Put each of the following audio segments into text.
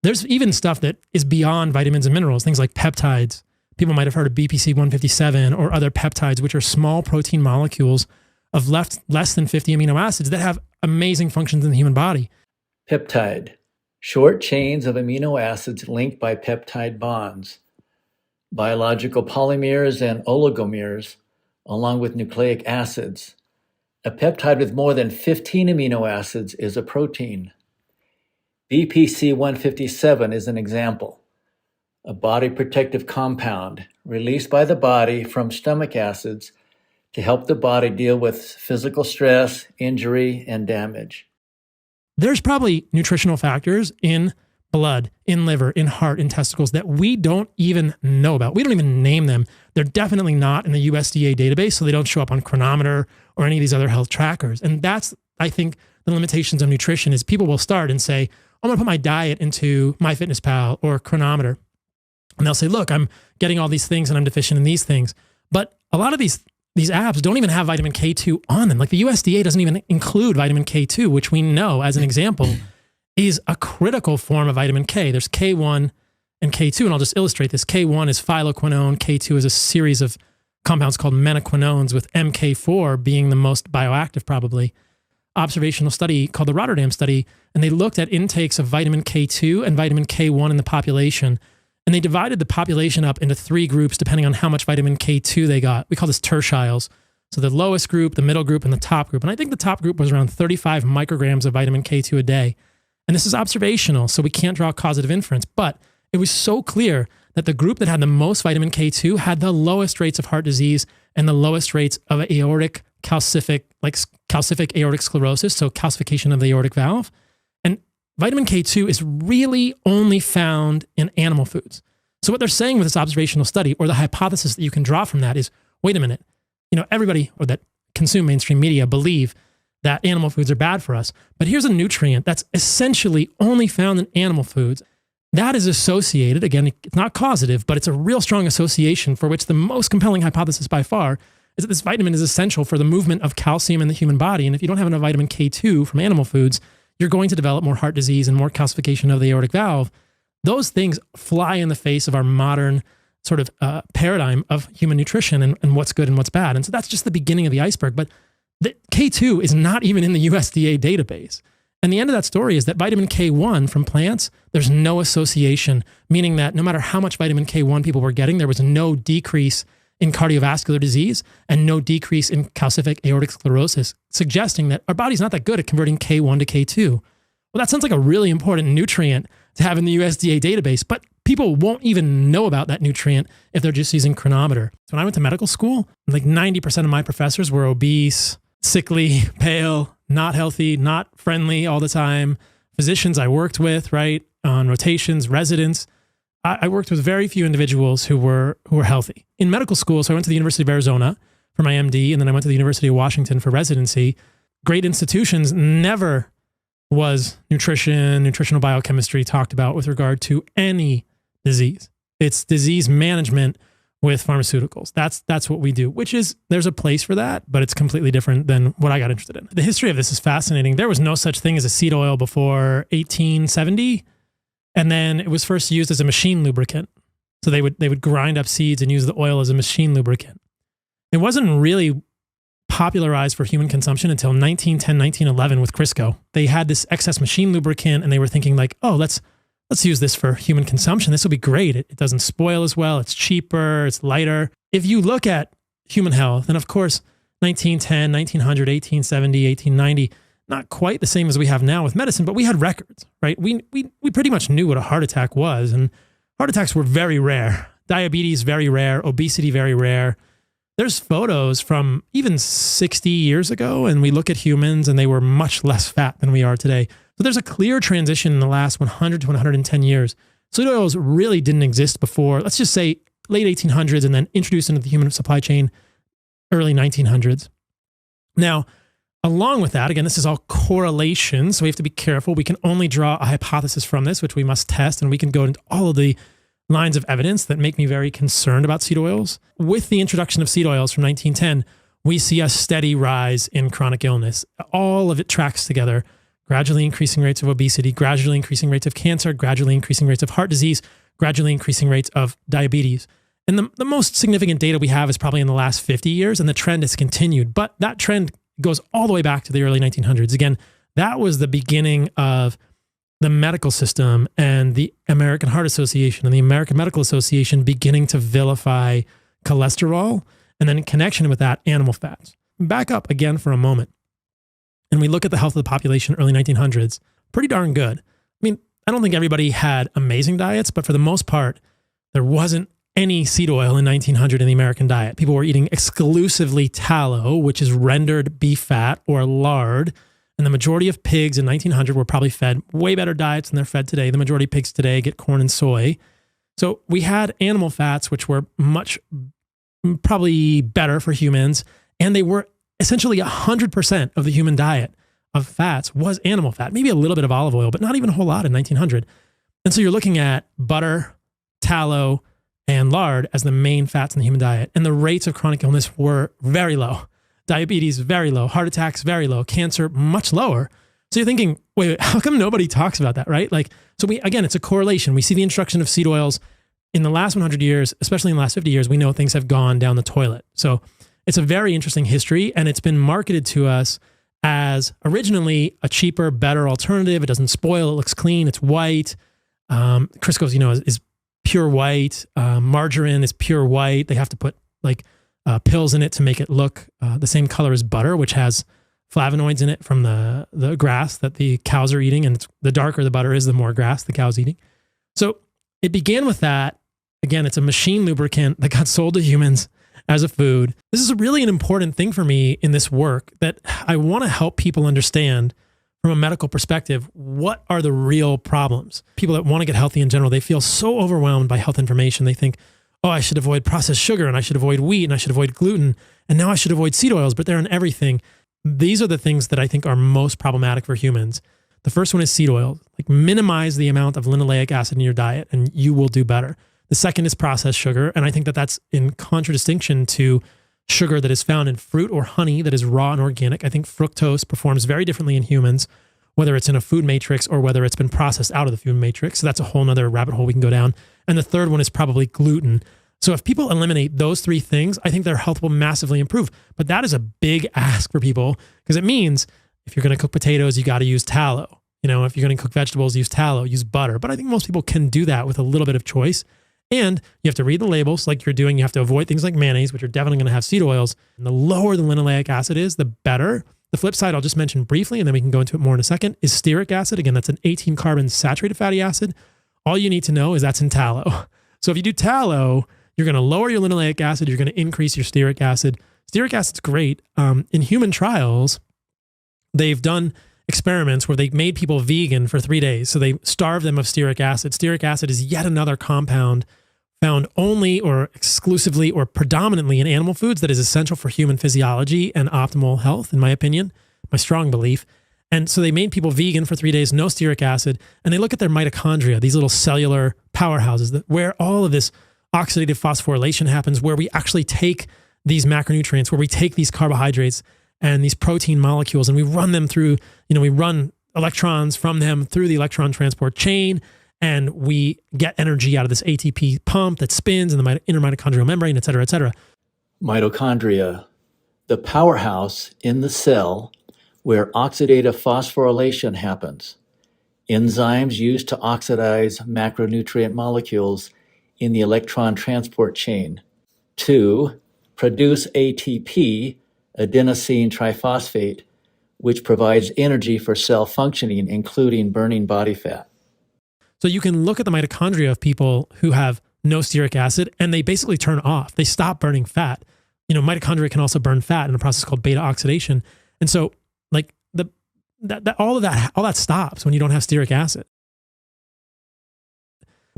There's even stuff that is beyond vitamins and minerals, things like peptides. People might have heard of BPC 157 or other peptides, which are small protein molecules of less than 50 amino acids that have amazing functions in the human body. Peptide, short chains of amino acids linked by peptide bonds, biological polymers and oligomers, along with nucleic acids. A peptide with more than 15 amino acids is a protein. BPC 157 is an example, a body protective compound released by the body from stomach acids to help the body deal with physical stress, injury, and damage. There's probably nutritional factors in blood, in liver, in heart, in testicles that we don't even know about. We don't even name them. They're definitely not in the USDA database, so they don't show up on Chronometer or any of these other health trackers. And that's, I think, the limitations of nutrition is people will start and say, I'm going to put my diet into MyFitnessPal or Chronometer. And they'll say, look, I'm getting all these things and I'm deficient in these things. But a lot of these apps don't even have vitamin K2 on them. Like the USDA doesn't even include vitamin K2, which we know, as an example, is a critical form of vitamin K. There's K1 and K2, and I'll just illustrate this. K1 is phyloquinone. K2 is a series of compounds called menaquinones, with MK4 being the most bioactive, probably. Observational study called the Rotterdam study, and they looked at intakes of vitamin K2 and vitamin K1 in the population. And they divided the population up into 3 groups depending on how much vitamin K2 they got. We call this tertiles. So the lowest group, the middle group, and the top group. And I think the top group was around 35 micrograms of vitamin K2 a day. And this is observational, so we can't draw causative inference. But it was so clear that the group that had the most vitamin K2 had the lowest rates of heart disease and the lowest rates of aortic calcific aortic sclerosis, so calcification of the aortic valve. And vitamin K2 is really only found in animal foods. So what they're saying with this observational study, or the hypothesis that you can draw from that, is, wait a minute, everybody or that consume mainstream media believe that animal foods are bad for us. But here's a nutrient that's essentially only found in animal foods. That is associated, again, it's not causative, but it's a real strong association for which the most compelling hypothesis by far is that this vitamin is essential for the movement of calcium in the human body. And if you don't have enough vitamin K2 from animal foods, you're going to develop more heart disease and more calcification of the aortic valve. Those things fly in the face of our modern sort of paradigm of human nutrition and what's good and what's bad. And so that's just the beginning of the iceberg. But the K2 is not even in the USDA database. And the end of that story is that vitamin K1 from plants, there's no association, meaning that no matter how much vitamin K1 people were getting, there was no decrease in cardiovascular disease and no decrease in calcific aortic sclerosis, suggesting that our body's not that good at converting K1 to K2. Well, that sounds like a really important nutrient to have in the USDA database, but people won't even know about that nutrient if they're just using Chronometer. So when I went to medical school, like 90% of my professors were obese, sickly, pale, not healthy, not friendly all the time. Physicians I worked with, right, on rotations, residents, I worked with very few individuals who were healthy. In medical school, so I went to the University of Arizona for my MD, and then I went to the University of Washington for residency. Great institutions, never was nutritional biochemistry talked about with regard to any disease. It's disease management with pharmaceuticals. That's what we do, which is, there's a place for that, but it's completely different than what I got interested in. The history of this is fascinating. There was no such thing as a seed oil before 1870. And then it was first used as a machine lubricant. So they would grind up seeds and use the oil as a machine lubricant. It wasn't really popularized for human consumption until 1910, 1911 with Crisco. They had this excess machine lubricant and they were thinking like, oh, let's use this for human consumption. This will be great. It doesn't spoil as well. It's cheaper. It's lighter. If you look at human health, and of course, 1910, 1900, 1870, 1890, not quite the same as we have now with medicine, but we had records, right? We pretty much knew what a heart attack was, and heart attacks were very rare. Diabetes, very rare. Obesity, very rare. There's photos from even 60 years ago, and we look at humans and they were much less fat than we are today. So there's a clear transition in the last 100 to 110 years. Seed oils really didn't exist before, let's just say late 1800s, and then introduced into the human supply chain early 1900s. Now, along with that, again, this is all correlation, so we have to be careful. We can only draw a hypothesis from this, which we must test, and we can go into all of the lines of evidence that make me very concerned about seed oils. With the introduction of seed oils from 1910, we see a steady rise in chronic illness. All of it tracks together. gradually increasing rates of obesity, gradually increasing rates of cancer, gradually increasing rates of heart disease, gradually increasing rates of diabetes. And the most significant data we have is probably in the last 50 years, and the trend has continued. But that trend goes all the way back to the early 1900s. Again, that was the beginning of the medical system and the American Heart Association and the American Medical Association beginning to vilify cholesterol, and then in connection with that, animal fats. Back up again for a moment, and we look at the health of the population early 1900s, pretty darn good. I mean, I don't think everybody had amazing diets, but for the most part, there wasn't any seed oil in 1900 in the American diet. People were eating exclusively tallow, which is rendered beef fat or lard. And the majority of pigs in 1900 were probably fed way better diets than they're fed today. The majority of pigs today get corn and soy. So we had animal fats, which were much probably better for humans. And they were essentially 100% of the human diet of fats was animal fat, maybe a little bit of olive oil, but not even a whole lot in 1900. And so you're looking at butter, tallow, and lard as the main fats in the human diet. And the rates of chronic illness were very low. Diabetes, very low. Heart attacks, very low. Cancer, much lower. So you're thinking, wait, how come nobody talks about that, right? Like, so again, it's a correlation. We see the introduction of seed oils in the last 100 years, especially in the last 50 years, we know things have gone down the toilet. So it's a very interesting history, and it's been marketed to us as originally a cheaper, better alternative. It doesn't spoil. It looks clean. It's white. Crisco's, is pure white. Margarine is pure white. They have to put pills in it to make it look the same color as butter, which has flavonoids in it from the grass that the cows are eating. And the darker the butter is, the more grass the cow's eating. So it began with that. Again, it's a machine lubricant that got sold to humans as a food. This is really an important thing for me in this work, that I want to help people understand from a medical perspective, what are the real problems? People that want to get healthy in general, they feel so overwhelmed by health information. They think, oh, I should avoid processed sugar, and I should avoid wheat, and I should avoid gluten, and now I should avoid seed oils, but they're in everything. These are the things that I think are most problematic for humans. The first one is seed oil. Minimize the amount of linoleic acid in your diet, and you will do better. The second is processed sugar, and I think that that's in contradistinction to sugar that is found in fruit or honey that is raw and organic. I think fructose performs very differently in humans, whether it's in a food matrix or whether it's been processed out of the food matrix. So that's a whole nother rabbit hole we can go down. And the third one is probably gluten. So if people eliminate those three things, I think their health will massively improve. But that is a big ask for people, because it means if you're going to cook potatoes, you got to use tallow. If you're going to cook vegetables, use tallow, use butter. But I think most people can do that with a little bit of choice. And you have to read the labels like you're doing. You have to avoid things like mayonnaise, which are definitely going to have seed oils. And the lower the linoleic acid is, the better. The flip side, I'll just mention briefly, and then we can go into it more in a second, is stearic acid. Again, that's an 18-carbon saturated fatty acid. All you need to know is that's in tallow. So if you do tallow, you're going to lower your linoleic acid. You're going to increase your stearic acid. Stearic acid's great. In human trials, they've done experiments where they made people vegan for 3 days. So they starved them of stearic acid. Stearic acid is yet another compound found only or exclusively or predominantly in animal foods that is essential for human physiology and optimal health, in my opinion, my strong belief. And so they made people vegan for 3 days, no stearic acid, and they look at their mitochondria, these little cellular powerhouses where all of this oxidative phosphorylation happens, where we actually take these macronutrients, where we take these carbohydrates and these protein molecules, and we run them through, we run electrons from them through the electron transport chain, and we get energy out of this ATP pump that spins in the inner mitochondrial membrane, et cetera, et cetera. Mitochondria, the powerhouse in the cell where oxidative phosphorylation happens. Enzymes used to oxidize macronutrient molecules in the electron transport chain. 2, produce ATP, adenosine triphosphate, which provides energy for cell functioning, including burning body fat. So you can look at the mitochondria of people who have no stearic acid, and they basically turn off. They stop burning fat. Mitochondria can also burn fat in a process called beta oxidation. And so all that stops when you don't have stearic acid.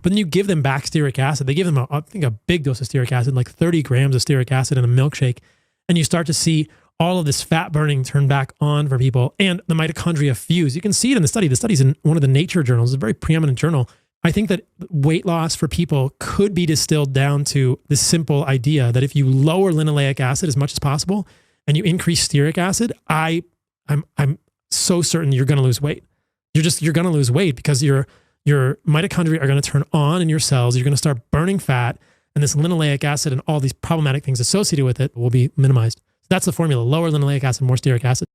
But then you give them back stearic acid. They give them, I think, a big dose of stearic acid, like 30 grams of stearic acid in a milkshake. And you start to see all of this fat burning turn back on for people, and the mitochondria fuse. You can see it in the study. The study's in one of the Nature journals, a very preeminent journal. I think that weight loss for people could be distilled down to this simple idea that if you lower linoleic acid as much as possible and you increase stearic acid, I'm so certain you're going to lose weight. You're going to lose weight because your mitochondria are going to turn on in your cells. You're going to start burning fat, and this linoleic acid and all these problematic things associated with it will be minimized. That's the formula: lower linoleic acid, more stearic acid.